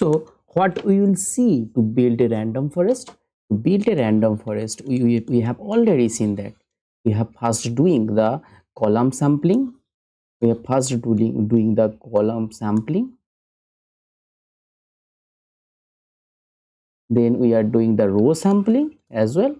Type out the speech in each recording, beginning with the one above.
So what we will see to build a random forest? To build a random forest, we have already seen that we have first doing the column sampling. We have first doing the column sampling. Then we are doing the row sampling as well.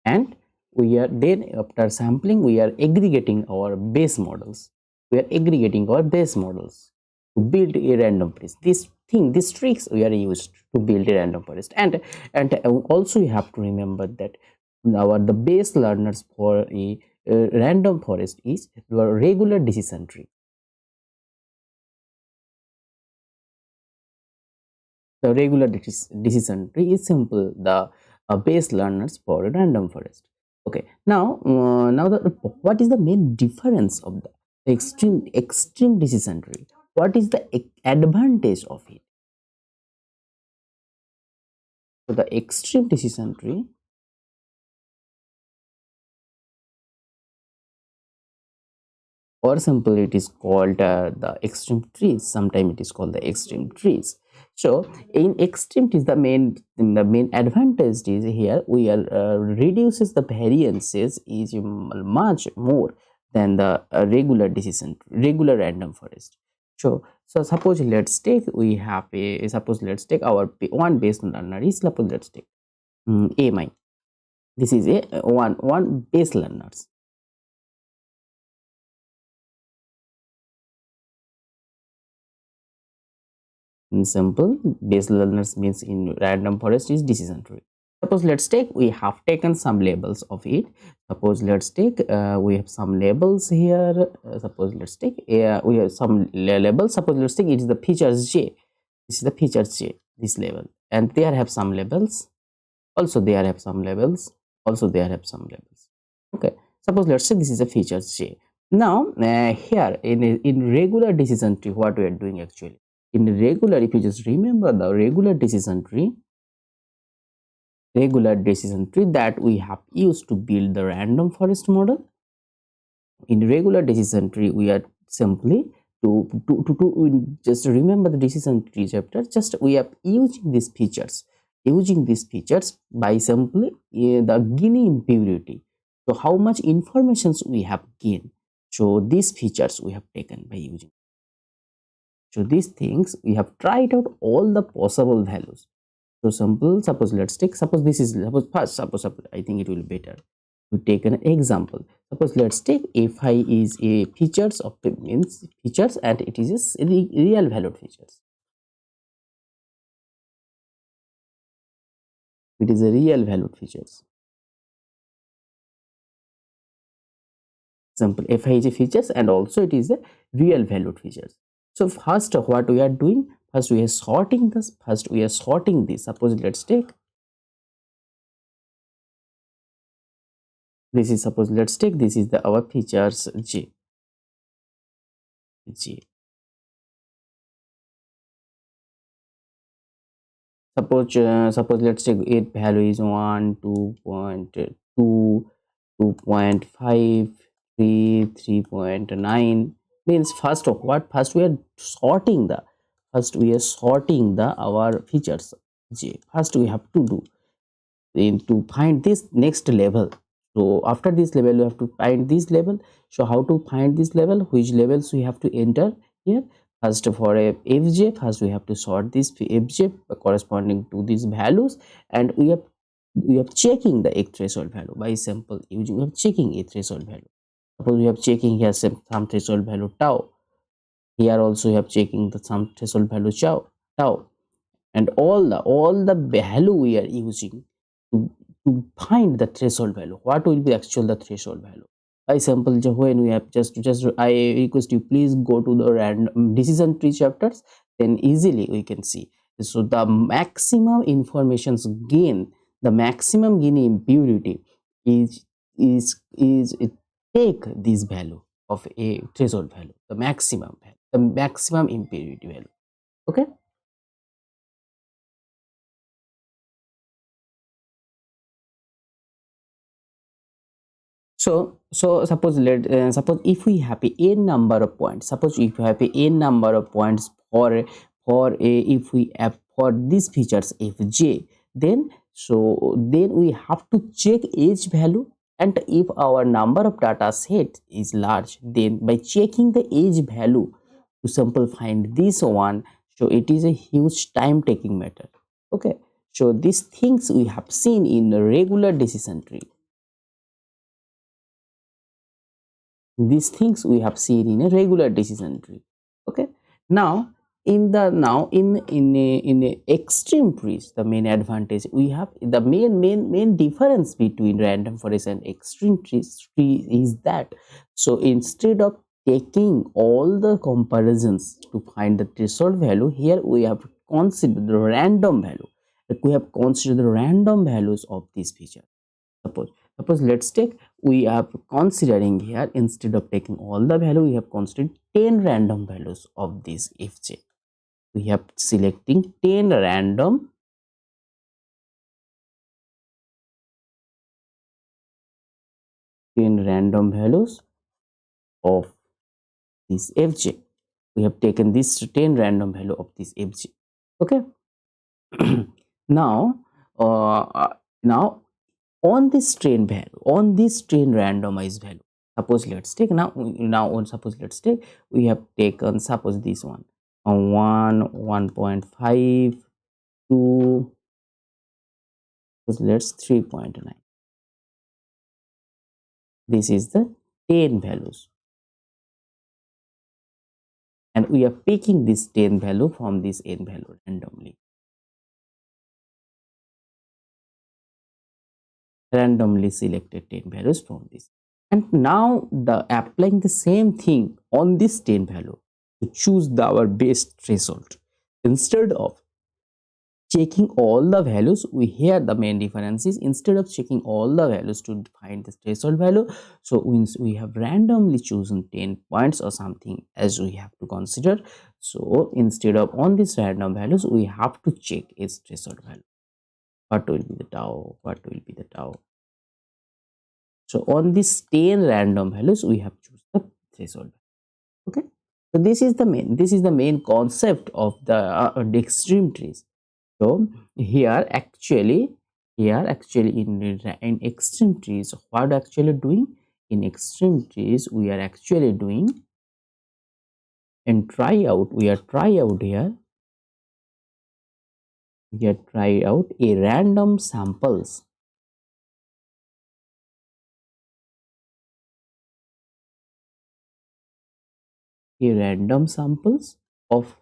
And we are then, after sampling, we are aggregating our base models. We are aggregating our base models to build a random forest. These tricks we are used to build a random forest. And also you have to remember that the base learners for a random forest is the regular decision tree. The regular decision tree is simple. The base learners for a random forest. Okay. Now what is the main difference of the extreme decision tree? What is the advantage of it? So the extreme decision tree, or simply it is called the extreme trees. Sometimes it is called the extreme trees. So in extreme trees, the main advantage is here we are reduces the variances is much more than the regular random forest. So suppose let's take we have a suppose let's take our one base learner is suppose let's take a mine. This is a one base learners. In simple, base learners means in random forest is decision tree. Suppose let's take we have taken some labels of it. Suppose let's take we have some labels here. Suppose let's take we have some labels. Suppose let's take it is the features j. This is the features j. This label, and there have some labels. Also there have some labels. Also there have some labels. Okay. Suppose let's say this is a features j. Now here in regular decision tree, what we are doing actually in regular, if you just remember the regular decision tree that we have used to build the random forest model. In regular decision tree we are simply to just remember the decision tree chapter, just we are using these features by simply the Gini impurity. So how much informations we have gained, so these features we have taken by using. So these things we have tried out all the possible values. So simple, suppose let's take, suppose this is suppose first suppose I think it will be better to take an example. Suppose let's take fi is a features of means features, and it is a real valued features. It is a real valued features. Simple, fi is a features and also it is a real valued features. So first what we are doing, first we are sorting this, suppose let's take this is, suppose let's take this is the our features j. Suppose let's take it value is 1 2.2 2.5 3 3.9. Means first of what, first we are sorting the our features j. First we have to do to find this next level. So after this level you have to find this level. So how to find this level, which levels we have to enter here? First for a fj, first we have to sort this fj corresponding to these values, and we are checking the threshold value by simple using we are checking a threshold value. Suppose we have checking here some threshold value tau. Here also we have checking the some threshold value tau, and all the value we are using to, to find the threshold value. What will be actual the threshold value? By example, when we have just I request you please go to the random decision tree chapters, then easily we can see. So the maximum informations gain, the maximum gain impurity is it take this value of a threshold value, the maximum value, the maximum impurity value. Okay. So suppose if we have a n number of points, suppose if you have a n number of points for a, if we have for these features fj, then then we have to check age value, and if our number of data set is large, then by checking the age value to sample find this one, so it is a huge time taking matter. Okay, so these things we have seen in a regular decision tree. These things we have seen in a regular decision tree. Okay, now in a extreme trees, the main advantage we have, the main difference between random forest and extreme tree is that, so instead of taking all the comparisons to find the threshold value, here we have considered the random value. Like we have considered the random values of this feature. Suppose let's take, we are considering here, instead of taking all the value, we have considered 10 random values of this fj. We have selecting 10 random values of this fj. We have taken this 10 random value of this fj. Okay. now now on this train value, on this train randomized value, suppose let's take now on suppose let's take, we have taken suppose this one, 1.5 2, suppose let's 3.9. This is the 10 values, and we are picking this 10 value from this n value randomly selected 10 values from this. And now the applying the same thing on this 10 value to choose our best result, instead of checking all the values, we here the main difference is, instead of checking all the values to find the threshold value, so we have randomly chosen 10 points or something as we have to consider. So instead of on these random values, we have to check its threshold value. What will be the tau, what will be the tau. So on these 10 random values, we have choose the threshold. Okay, so this is the main concept of the extreme trees. So here actually in extreme trees, what actually doing, in extreme trees we are actually doing, and try out, we are try out here, we are try out a random samples, a random samples of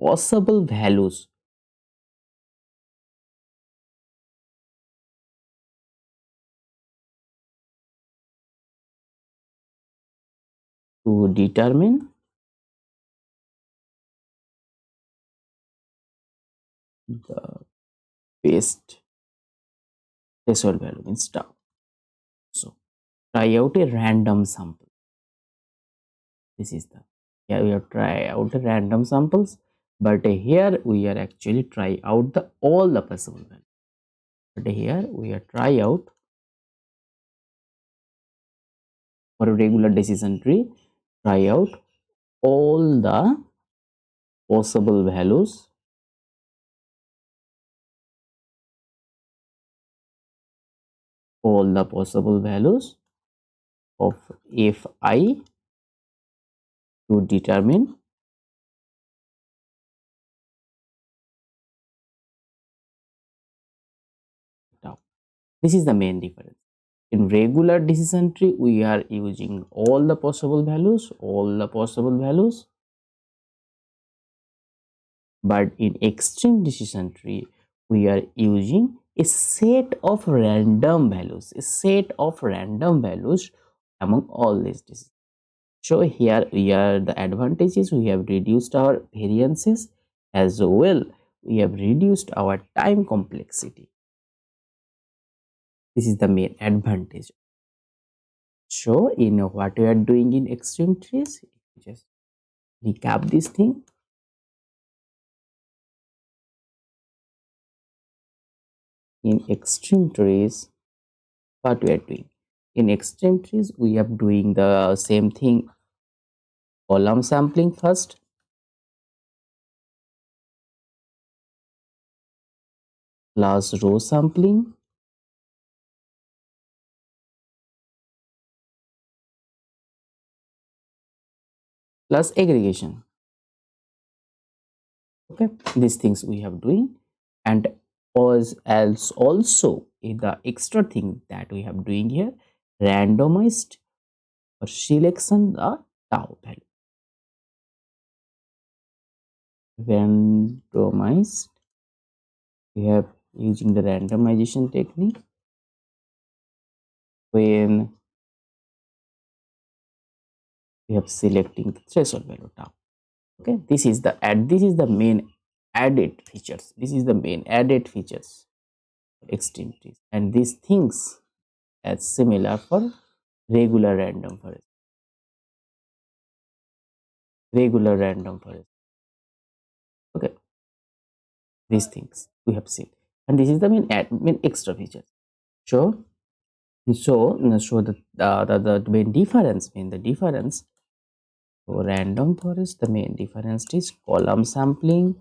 possible values to determine the best threshold value in tau. So try out a random sample. This is the, here we have try out the random samples, but here we are actually try out the all the possible values. But here we are try out for a regular decision tree, try out all the possible values, all the possible values of fi to determine tau. This is the main difference. In regular decision tree, we are using all the possible values, but in extreme decision tree, we are using a set of random values, among all these decisions. So here we are, the advantages, we have reduced our variances, as well we have reduced our time complexity. This is the main advantage. So in what we are doing in extreme trees, just recap this thing. In extreme trees, what we are doing, In extreme trees, we are doing the same thing, column sampling first, plus row sampling, plus aggregation. Okay, these things we have doing, and as else also the extra thing that we have doing here, randomized or selection the tau value. Randomized, we have using the randomization technique when we have selecting the threshold value tau. Okay, this is the main added features, this is the main added features of extreme trees, and these things as similar for regular random forest, regular random forest. Okay, these things we have seen, and this is the main extra feature. So the main difference, for random forest, the main difference is column sampling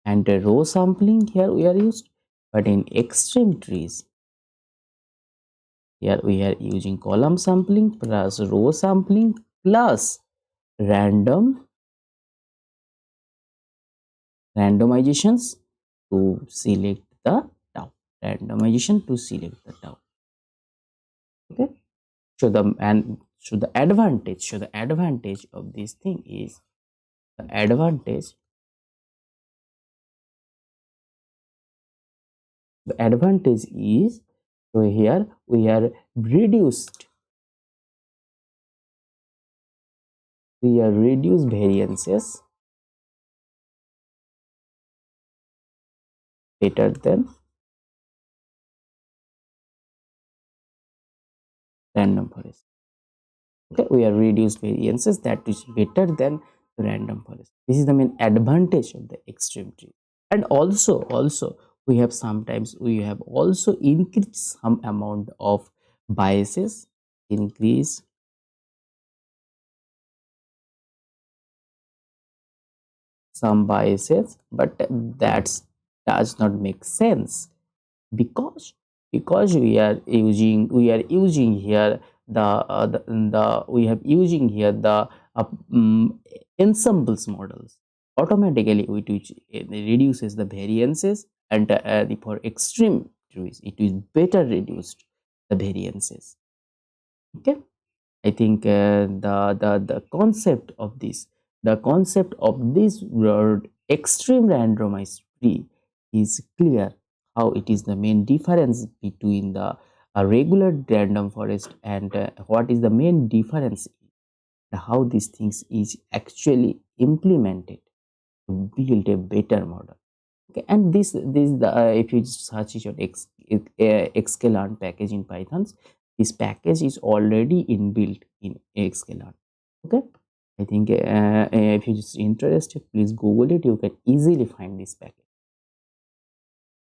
and row sampling here we are used, but in extreme trees here we are using column sampling plus row sampling plus random randomizations to select the tau, randomization to select the tau. Okay, so the advantage of this thing is, the advantage is, so here we are reduced, variances better than random forest. Okay, we are reduced variances that is better than random forest. This is the main advantage of the extreme tree. And also we have also increased some amount of biases, increase some biases, but that does not make sense, because we are using here the we have using here the ensembles models. Automatically it reduces the variances, and for extreme trees it is better reduced the variances. Okay, I think the concept of this word extreme randomized tree is clear, how it is the main difference between the regular random forest, and what is the main difference, how these things is actually implemented to build a better model. Okay, and this the if you search it on xklearn package in pythons, this package is already inbuilt in xklearn. Okay, I think if you're just interested, please google it, you can easily find this package.